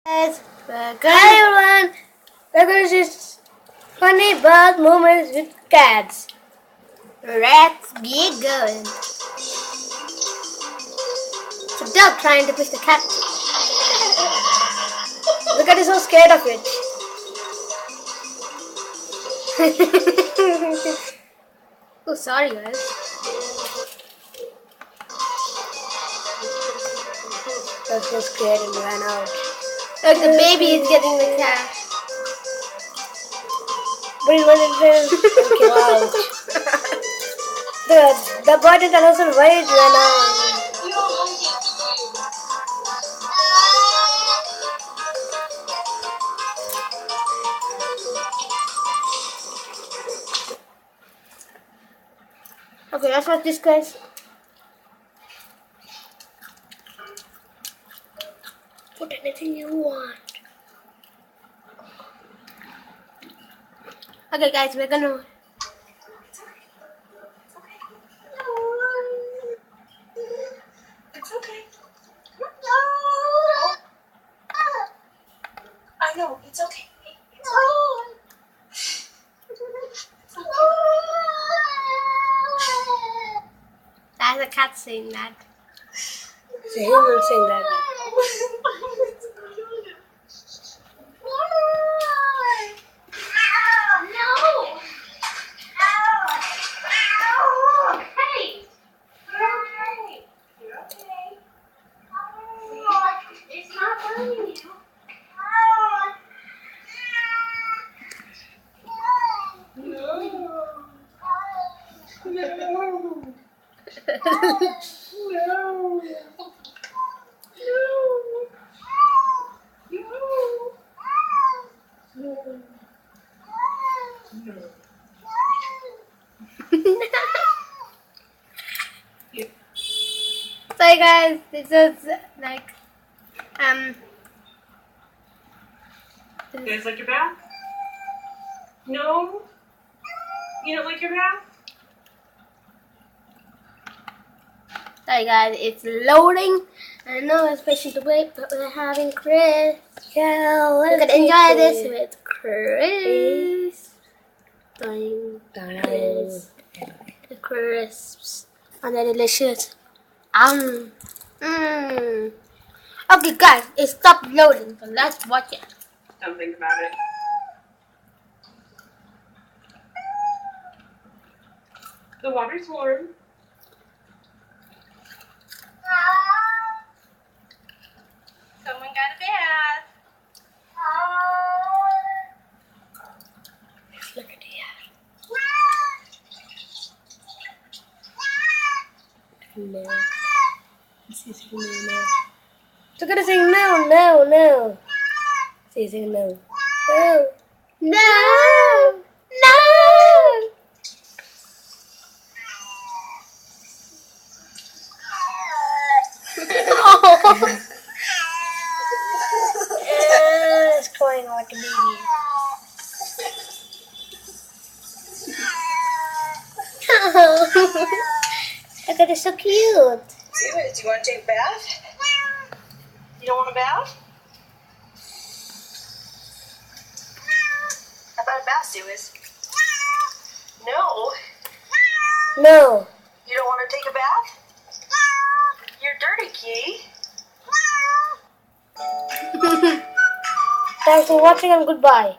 Guys, hi everyone. We're going to see funny bath moments with cats. Let's get going. It's a dog trying to push the cat. The cat is so scared of it. Oh, sorry guys. That was scared and ran out. Look, the baby is getting the cat. But it wasn't okay, wow. The boy didn't understand why it ran out. Okay, let's watch this, guys. Put anything you want. Okay, guys, we're gonna. It's okay. I know, it's okay. That's a cat saying that. It's a human saying that. It's not burning you. Sorry guys, this is like You guys like your bath? No? You don't like your bath? sorry guys, it's loading. I know it's patient to wait, but we're having Chris. Yeah, You let's can enjoy this it. with Chris. Chris. The crisps and they're delicious. Okay guys, it stopped loading, so let's watch it. Don't think about it. The water's warm. Someone got a bath. Look at the no. So gonna sing no, no, no. Sing no. No. No. No. It's crying like a baby. Look at it, so cute. Do you want to take a bath? You don't want a bath? How about a bath, Suez? No. No. You don't want to take a bath? You're dirty, Key. Thanks for watching and goodbye.